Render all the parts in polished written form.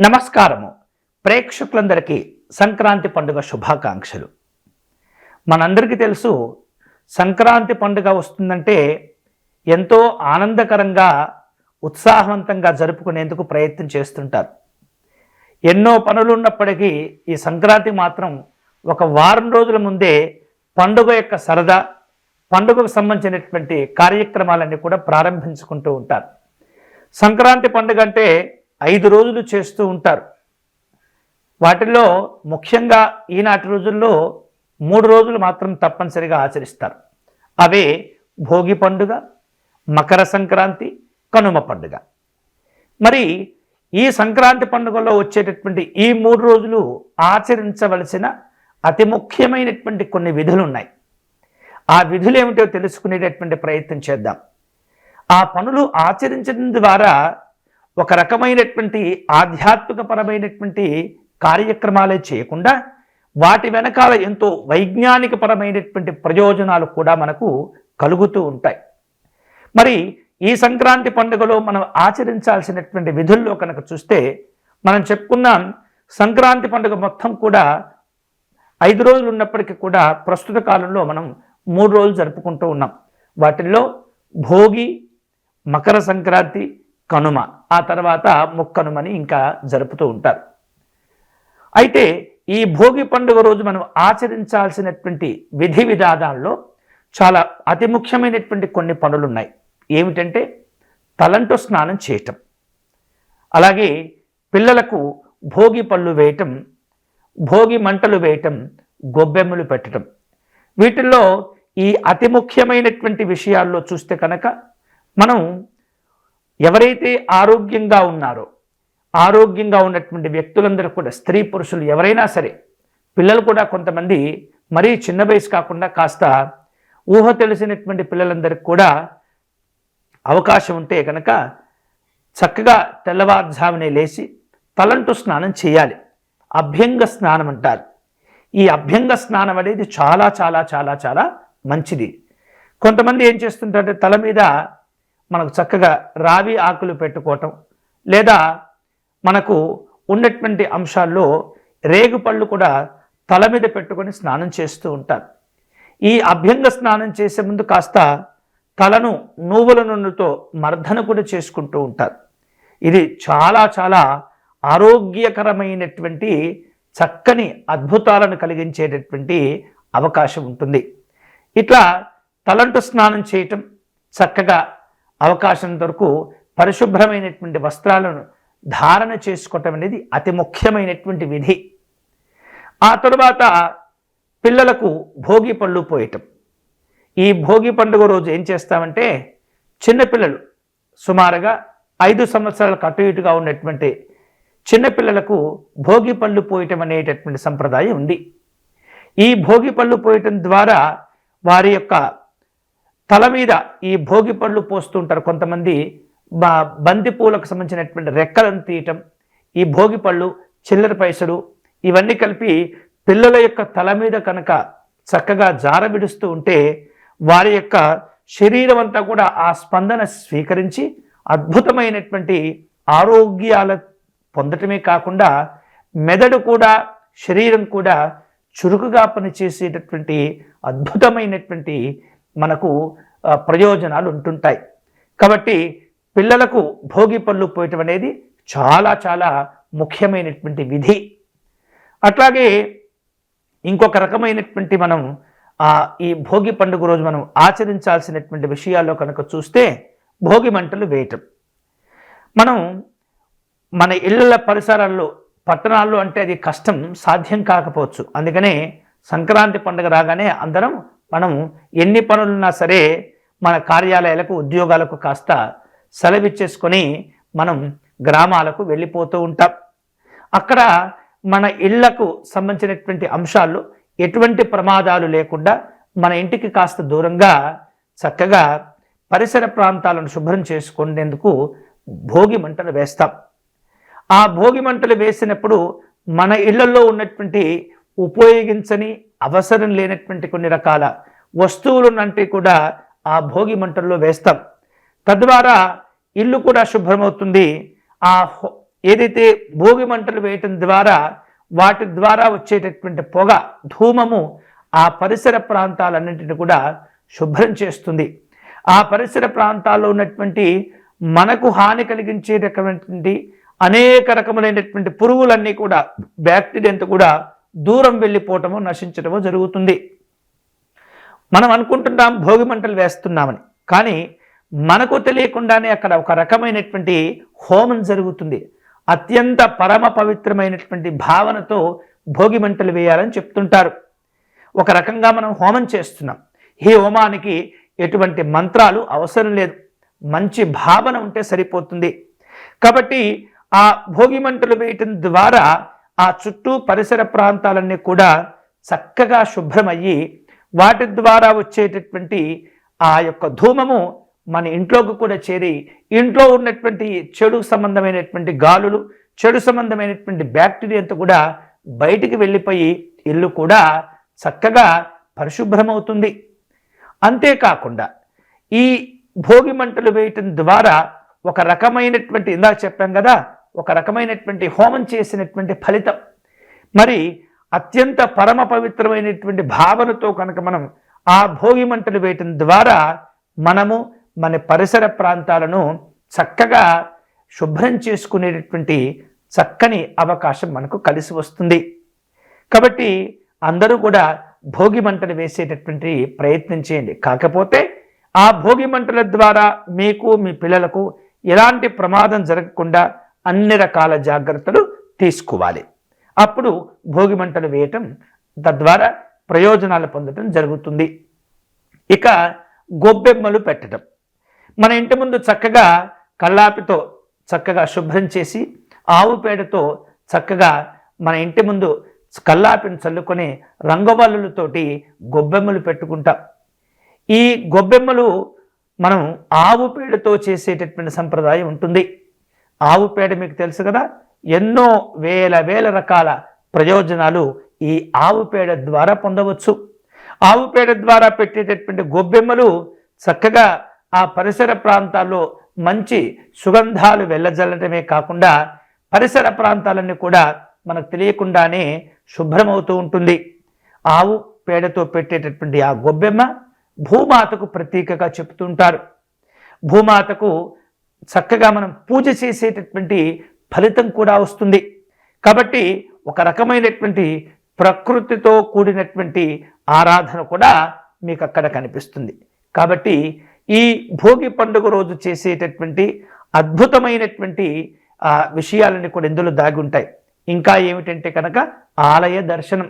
నమస్కారము ప్రేక్షకులందరికీ సంక్రాంతి పండుగ శుభాకాంక్షలు. మనందరికీ తెలుసు, సంక్రాంతి పండుగ వస్తుందంటే ఎంతో ఆనందకరంగా ఉత్సాహవంతంగా జరుపుకునేందుకు ప్రయత్నం చేస్తుంటారు. ఎన్నో పనులు ఉన్నప్పటికీ ఈ సంక్రాంతి మాత్రం ఒక వారం రోజుల ముందే పండుగ యొక్క సరదా, పండుగకు సంబంధించినటువంటి కార్యక్రమాలన్నీ కూడా ప్రారంభించుకుంటూ ఉంటారు. సంక్రాంతి పండుగ అంటే 5 రోజులు చేస్తూ ఉంటారు. వాటిల్లో ముఖ్యంగా ఈనాటి రోజుల్లో 3 రోజులు మాత్రం తప్పనిసరిగా ఆచరిస్తారు. అవే భోగి పండుగ, మకర సంక్రాంతి, కనుమ పండుగ. మరి ఈ సంక్రాంతి పండుగలో వచ్చేటటువంటి ఈ 3 రోజులు ఆచరించవలసిన అతి ముఖ్యమైనటువంటి కొన్ని విధులు ఉన్నాయి. ఆ విధులు ఏమిటో తెలుసుకునేటటువంటి ప్రయత్నం చేద్దాం. ఆ పనులు ఆచరించడం ద్వారా ఒక రకమైనటువంటి ఆధ్యాత్మికపరమైనటువంటి కార్యక్రమాలే చేయకుండా వాటి వెనకాల ఎంతో వైజ్ఞానికపరమైనటువంటి ప్రయోజనాలు కూడా మనకు కలుగుతూ ఉంటాయి. మరి ఈ సంక్రాంతి పండుగలో మనం ఆచరించాల్సినటువంటి విధుల్లో కనుక చూస్తే, మనం చెప్పుకున్నాం సంక్రాంతి పండుగ మొత్తం కూడా 5 రోజులు ఉన్నప్పటికీ కూడా ప్రస్తుత కాలంలో మనం 3 రోజులు జరుపుకుంటూ ఉన్నాం. వాటిల్లో భోగి, మకర సంక్రాంతి, కనుమ, ఆ తర్వాత ముక్కనుమని ఇంకా జరుపుతూ ఉంటారు. అయితే ఈ భోగి పండుగ రోజు మనం ఆచరించాల్సినటువంటి విధి విధానాల్లో చాలా అతి ముఖ్యమైనటువంటి కొన్ని పనులు ఉన్నాయి. ఏమిటంటే తలంటు స్నానం చేయటం, అలాగే పిల్లలకు భోగి పళ్ళు వేయటం, భోగి మంటలు వేయటం, గొబ్బెమ్మలు పెట్టడం. వీటిల్లో ఈ అతి ముఖ్యమైనటువంటి విషయాల్లో చూస్తే కనుక మనం ఎవరైతే ఆరోగ్యంగా ఉన్నారో, ఆరోగ్యంగా ఉన్నటువంటి వ్యక్తులందరూ కూడా, స్త్రీ పురుషులు ఎవరైనా సరే, పిల్లలు కూడా కొంతమంది మరీ చిన్న వయసు కాకుండా కాస్త ఊహ తెలిసినటువంటి పిల్లలందరికీ కూడా అవకాశం ఉంటే కనుక చక్కగా తెల్లవారుజామునే లేచి తలంటు స్నానం చేయాలి. అభ్యంగ స్నానం అంటారు. ఈ అభ్యంగ స్నానం అనేది చాలా చాలా చాలా చాలా మంచిది. కొంతమంది ఏం చేస్తుంటారంటే తల మీద మనకు చక్కగా రావి ఆకులు పెట్టుకోవటం, లేదా మనకు ఉన్నటువంటి అంశాల్లో రేగుపళ్ళు కూడా తల మీద పెట్టుకొని స్నానం చేస్తూ ఉంటారు. ఈ అభ్యంగ స్నానం చేసే ముందు కాస్త తలను నువ్వుల నూనెతో మర్దన కూడా చేసుకుంటూ ఉంటారు. ఇది చాలా చాలా ఆరోగ్యకరమైనటువంటి చక్కని అద్భుతాలను కలిగించేటటువంటి అవకాశం ఉంటుంది. ఇట్లా తలంటు స్నానం చేయటం, చక్కగా అవకాశం వరకు పరిశుభ్రమైనటువంటి వస్త్రాలను ధారణ చేసుకోవటం అనేది అతి ముఖ్యమైనటువంటి విధి. ఆ తరువాత పిల్లలకు భోగి పళ్ళు పోయటం. ఈ భోగి పండుగ రోజు ఏం చేస్తామంటే, చిన్నపిల్లలు సుమారుగా 5 సంవత్సరాలకు అటు ఇటుగా ఉన్నటువంటి చిన్నపిల్లలకు భోగి పళ్ళు పోయటం అనేటటువంటి సంప్రదాయం ఉంది. ఈ భోగి పళ్ళు పోయటం ద్వారా వారి యొక్క తల మీద ఈ భోగి పళ్ళు పోస్తుంటారు. కొంతమంది బంతి పూలకు సంబంధించినటువంటి రెక్కలను తీయటం, ఈ భోగి పళ్ళు, చిల్లర పైసలు ఇవన్నీ కలిపి పిల్లల యొక్క తల మీద కనుక చక్కగా జార విడుస్తూ ఉంటే వారి యొక్క శరీరం అంతా కూడా ఆ స్పందన స్వీకరించి అద్భుతమైనటువంటి ఆరోగ్యాల పొందటమే కాకుండా మెదడు కూడా, శరీరం కూడా చురుకుగా పనిచేసేటటువంటి అద్భుతమైనటువంటి మనకు ప్రయోజనాలు ఉంటుంటాయి. కాబట్టి పిల్లలకు భోగి పళ్ళు పోయటం అనేది చాలా చాలా ముఖ్యమైనటువంటి విధి. అట్లాగే ఇంకొక రకమైనటువంటి మనం ఈ భోగి పండుగ రోజు మనం ఆచరించాల్సినటువంటి విషయాల్లో కనుక చూస్తే భోగి మంటలు వేయటం. మనం మన ఇళ్ళ పరిసరాల్లో, పట్టణాల్లో అంటే అది కష్టం, సాధ్యం కాకపోవచ్చు. అందుకనే సంక్రాంతి పండుగ రాగానే అందరం మనం ఎన్ని పనులున్నా సరే మన కార్యాలయాలకు, ఉద్యోగాలకు కాస్త సెలవిచ్చేసుకొని మనం గ్రామాలకు వెళ్ళిపోతూ ఉంటాం. అక్కడ మన ఇళ్లకు సంబంధించినటువంటి అంశాల్లో ఎటువంటి ప్రమాదాలు లేకుండా మన ఇంటికి కాస్త దూరంగా చక్కగా పరిసర ప్రాంతాలను శుభ్రం చేసుకునేందుకు భోగి మంటలు వేస్తాం. ఆ భోగి మంటలు వేసినప్పుడు మన ఇళ్లలో ఉన్నటువంటి ఉపయోగించని, అవసరం లేనటువంటి కొన్ని రకాల వస్తువులన్నింటినీ కూడా ఆ భోగి మంటల్లో వేస్తాం. తద్వారా ఇల్లు కూడా శుభ్రమవుతుంది. ఏదైతే భోగి మంటలు వేయటం ద్వారా వాటి ద్వారా వచ్చేటటువంటి పొగ ధూమము ఆ పరిసర ప్రాంతాలన్నింటినీ కూడా శుభ్రం చేస్తుంది. ఆ పరిసర ప్రాంతాల్లో ఉన్నటువంటి మనకు హాని కలిగించేటటువంటి అనేక రకములైనటువంటి పురుగులన్నీ కూడా బ్యాక్టీరియాతో కూడా దూరం వెళ్ళిపోవటము నశించటము జరుగుతుంది. మనం అనుకుంటున్నాం భోగి మంటలు వేస్తున్నామని, కానీ మనకు తెలియకుండానే అక్కడ ఒక రకమైనటువంటి హోమం జరుగుతుంది. అత్యంత పరమ పవిత్రమైనటువంటి భావనతో భోగి మంటలు వేయాలని చెప్తుంటారు. ఒక రకంగా మనం హోమం చేస్తున్నాం. ఈ హోమానికి ఎటువంటి మంత్రాలు అవసరం లేదు, మంచి భావన ఉంటే సరిపోతుంది. కాబట్టి ఆ భోగి మంటలు వేయటం ద్వారా ఆ చుట్టూ పరిసర ప్రాంతాలన్నీ కూడా చక్కగా శుభ్రమయ్యి వాటి ద్వారా వచ్చేటటువంటి ఆ యొక్క ధూమము మన ఇంట్లోకి కూడా చేరి ఇంట్లో ఉన్నటువంటి చెడు సంబంధమైనటువంటి గాలులు, చెడు సంబంధమైనటువంటి బ్యాక్టీరియాతో కూడా బయటికి వెళ్ళిపోయి ఇల్లు కూడా చక్కగా పరిశుభ్రమవుతుంది. అంతేకాకుండా ఈ భోగి మంటలు వేయటం ద్వారా ఒక రకమైనటువంటి, ఇందాక చెప్పాం కదా, ఒక రకమైనటువంటి హోమం చేసినటువంటి ఫలితం. మరి అత్యంత పరమ పవిత్రమైనటువంటి భావనతో కనుక మనం ఆ భోగి మంటలు వేయటం ద్వారా మనము మన పరిసర ప్రాంతాలను చక్కగా శుభ్రం చేసుకునేటటువంటి చక్కని అవకాశం మనకు కలిసి వస్తుంది. కాబట్టి అందరూ కూడా భోగి మంటలు వేసేటటువంటి ప్రయత్నం చేయండి. కాకపోతే ఆ భోగి మంటల ద్వారా మీకు మీ పిల్లలకు ఎలాంటి ప్రమాదం జరగకుండా అన్ని రకాల జాగ్రత్తలు తీసుకోవాలి. అప్పుడు భోగి మంటలు వేయటం తద్వారా ప్రయోజనాలు పొందటం జరుగుతుంది. ఇక గొబ్బెమ్మలు పెట్టడం. మన ఇంటి ముందు చక్కగా కల్లాపితో చక్కగా శుభ్రం చేసి ఆవు పేడతో చక్కగా మన ఇంటి ముందు కల్లాపిని చల్లుకొని రంగవల్లులతోటి గొబ్బెమ్మలు పెట్టుకుంటాం. ఈ గొబ్బెమ్మలు మనం ఆవు పేడతో చేసేటటువంటి సంప్రదాయం ఉంటుంది. ఆవు పేడ మీకు తెలుసు కదా, ఎన్నో వేల రకాల ప్రయోజనాలు ఈ ఆవు పేడ ద్వారా పొందవచ్చు. ఆవు పేడ ద్వారా పెట్టేటటువంటి గొబ్బెమ్మలు చక్కగా ఆ పరిసర ప్రాంతాల్లో మంచి సుగంధాలు వెళ్ళజల్లటమే కాకుండా పరిసర ప్రాంతాలన్నీ కూడా మనకు తెలియకుండానే శుభ్రమవుతూ ఉంటుంది. ఆవు పేడతో పెట్టేటటువంటి ఆ గొబ్బెమ్మ భూమాతకు ప్రతీకగా చెప్తుంటారు. భూమాతకు చక్కగా మనం పూజ చేసేటటువంటి ఫలితం కూడా వస్తుంది. కాబట్టి ఒక రకమైనటువంటి ప్రకృతితో కూడినటువంటి ఆరాధన కూడా మీకు అక్కడ కనిపిస్తుంది. కాబట్టి ఈ భోగి పండుగ రోజు చేసేటటువంటి అద్భుతమైనటువంటి విషయాలన్నీ కూడా ఇందులో దాగి ఉంటాయి. ఇంకా ఏమిటంటే కనుక ఆలయ దర్శనం.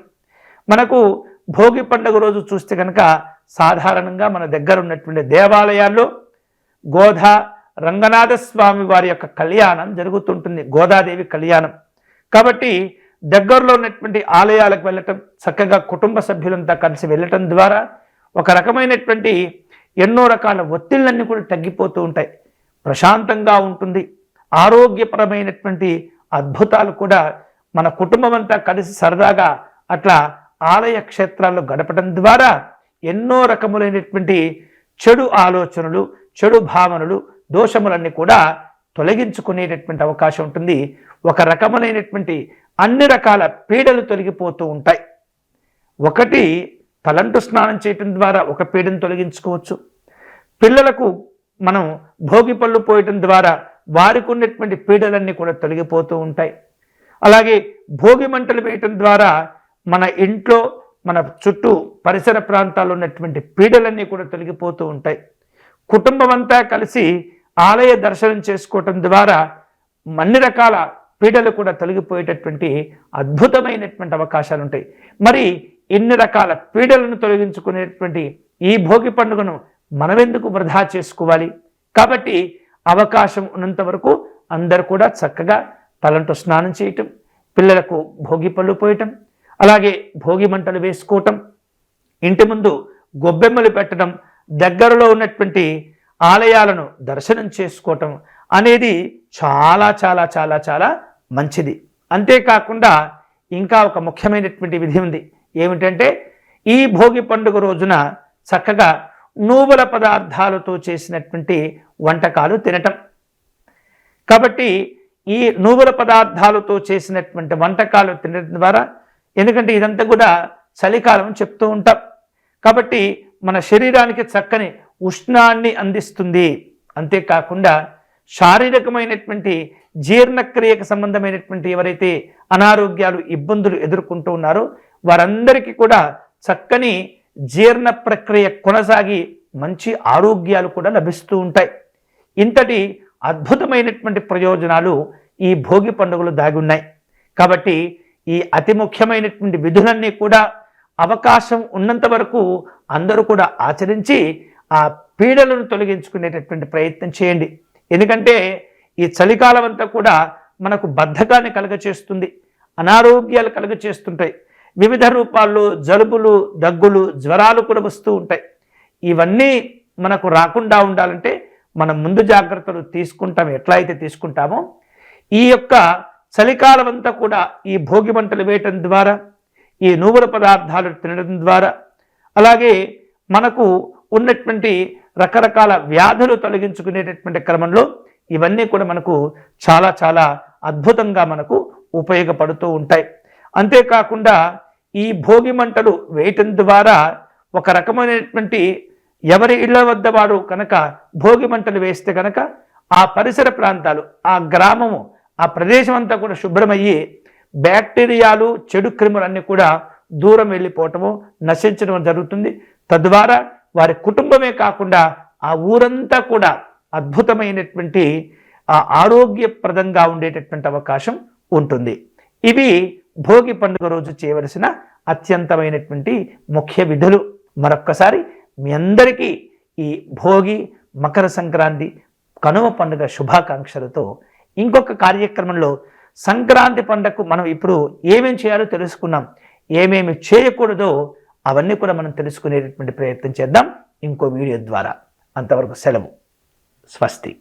మనకు భోగి పండుగ రోజు చూస్తే కనుక సాధారణంగా మన దగ్గర ఉన్నటువంటి దేవాలయాల్లో గోదా రంగనాథ స్వామి వారి యొక్క కళ్యాణం జరుగుతుంటుంది, గోదాదేవి కళ్యాణం. కాబట్టి దగ్గరలో ఉన్నటువంటి ఆలయాలకు వెళ్ళటం, చక్కగా కుటుంబ సభ్యులంతా కలిసి వెళ్ళటం ద్వారా ఒక రకమైనటువంటి ఎన్నో రకాల ఒత్తిళ్ళన్నీ కూడా తగ్గిపోతూ ఉంటాయి, ప్రశాంతంగా ఉంటుంది. ఆరోగ్యపరమైనటువంటి అద్భుతాలు కూడా మన కుటుంబం అంతా కలిసి సరదాగా అట్లా ఆలయ క్షేత్రాల్లో గడపడం ద్వారా ఎన్నో రకములైనటువంటి చెడు ఆలోచనలు, చెడు భావనలు, దోషములన్నీ కూడా తొలగించుకునేటటువంటి అవకాశం ఉంటుంది. ఒక రకములైనటువంటి అన్ని రకాల పీడలు తొలగిపోతూ ఉంటాయి. ఒకటి, తలంటు స్నానం చేయటం ద్వారా ఒక పీడను తొలగించుకోవచ్చు. పిల్లలకు మనం భోగి పళ్ళు పోయటం ద్వారా వారికి ఉన్నటువంటి పీడలన్నీ కూడా తొలగిపోతూ ఉంటాయి. అలాగే భోగి మంటలు వేయటం ద్వారా మన ఇంట్లో మన చుట్టూ పరిసర ప్రాంతాల్లో ఉన్నటువంటి పీడలన్నీ కూడా తొలగిపోతూ ఉంటాయి. కుటుంబం అంతా కలిసి ఆలయ దర్శనం చేసుకోవటం ద్వారా అన్ని రకాల పీడలు కూడా తొలగిపోయేటటువంటి అద్భుతమైనటువంటి అవకాశాలు ఉంటాయి. మరి ఇన్ని రకాల పీడలను తొలగించుకునేటువంటి ఈ భోగి పండుగను మనమెందుకు వృధా చేసుకోవాలి? కాబట్టి అవకాశం ఉన్నంత వరకు అందరూ కూడా చక్కగా తలంటు స్నానం చేయటం, పిల్లలకు భోగి పళ్ళు పోయటం, అలాగే భోగి మంటలు వేసుకోవటం, ఇంటి ముందు గొబ్బెమ్మలు పెట్టడం, దగ్గరలో ఉన్నటువంటి ఆలయాలను దర్శనం చేసుకోవటం అనేది చాలా చాలా చాలా చాలా మంచిది. అంతేకాకుండా ఇంకా ఒక ముఖ్యమైనటువంటి విధి ఉంది. ఏమిటంటే ఈ భోగి పండుగ రోజున చక్కగా నువ్వుల పదార్థాలతో చేసినటువంటి వంటకాలు తినటం. కాబట్టి ఈ నువ్వుల పదార్థాలతో చేసినటువంటి వంటకాలు తినడం ద్వారా, ఎందుకంటే ఇదంతా కూడా చలికాలం చెప్తూ ఉంటాం కాబట్టి మన శరీరానికి చక్కని ఉష్ణాన్ని అందిస్తుంది. అంతేకాకుండా శారీరకమైనటువంటి జీర్ణక్రియకు సంబంధమైనటువంటి ఎవరైతే అనారోగ్యాలు ఇబ్బందులు ఎదుర్కొంటూ ఉన్నారో వారందరికీ కూడా చక్కని జీర్ణ ప్రక్రియ కొనసాగి మంచి ఆరోగ్యాలు కూడా లభిస్తూ ఉంటాయి. ఇంతటి అద్భుతమైనటువంటి ప్రయోజనాలు ఈ భోగి పండుగలు దాగి ఉన్నాయి. కాబట్టి ఈ అతి ముఖ్యమైనటువంటి విధులన్నీ కూడా అవకాశం ఉన్నంత వరకు అందరూ కూడా ఆచరించి ఆ పీడలను తొలగించుకునేటటువంటి ప్రయత్నం చేయండి. ఎందుకంటే ఈ చలికాలం అంతా కూడా మనకు బద్ధకాన్ని కలుగచేస్తుంది, అనారోగ్యాలు కలుగచేస్తుంటాయి, వివిధ రూపాల్లో జలుబులు, దగ్గులు, జ్వరాలు కూడా వస్తూ ఉంటాయి. ఇవన్నీ మనకు రాకుండా ఉండాలంటే మనం ముందు జాగ్రత్తలు తీసుకుంటాం. ఎట్లా అయితే తీసుకుంటామో ఈ యొక్క చలికాలం అంతా కూడా ఈ భోగి మంటలు వేయటం ద్వారా, ఈ నువ్వుల పదార్థాలు తినడం ద్వారా, అలాగే మనకు ఉన్నటువంటి రకరకాల వ్యాధులు తొలగించుకునేటటువంటి క్రమంలో ఇవన్నీ కూడా మనకు చాలా చాలా అద్భుతంగా మనకు ఉపయోగపడుతూ ఉంటాయి. అంతేకాకుండా ఈ భోగి మంటలు వేయటం ద్వారా ఒక రకమైనటువంటి ఎవరి ఇళ్ల వద్ద వారు కనుక భోగి మంటలు వేస్తే కనుక ఆ పరిసర ప్రాంతాలు, ఆ గ్రామము, ఆ ప్రదేశం అంతా కూడా శుభ్రమయ్యి బ్యాక్టీరియాలు, చెడు క్రిములన్నీ కూడా దూరం వెళ్ళిపోవటము, నశించడం జరుగుతుంది. తద్వారా వారి కుటుంబమే కాకుండా ఆ ఊరంతా కూడా అద్భుతమైనటువంటి ఆరోగ్యప్రదంగా ఉండేటటువంటి అవకాశం ఉంటుంది. ఇవి భోగి పండుగ రోజు చేయవలసిన అత్యంతమైనటువంటి ముఖ్య విధులు. మరొక్కసారి మీ అందరికీ ఈ భోగి, మకర సంక్రాంతి, కనుమ పండుగ శుభాకాంక్షలతో ఇంకొక కార్యక్రమంలో సంక్రాంతి పండుగకు మనం ఇప్పుడు ఏమేం చేయాలో తెలుసుకున్నాం. ఏమేమి చేయకూడదో అవన్నీ కూడా మనం తెలుసుకునేటటువంటి ప్రయత్నం చేద్దాం ఇంకో వీడియో ద్వారా. అంతవరకు సెలవు. స్వస్తి.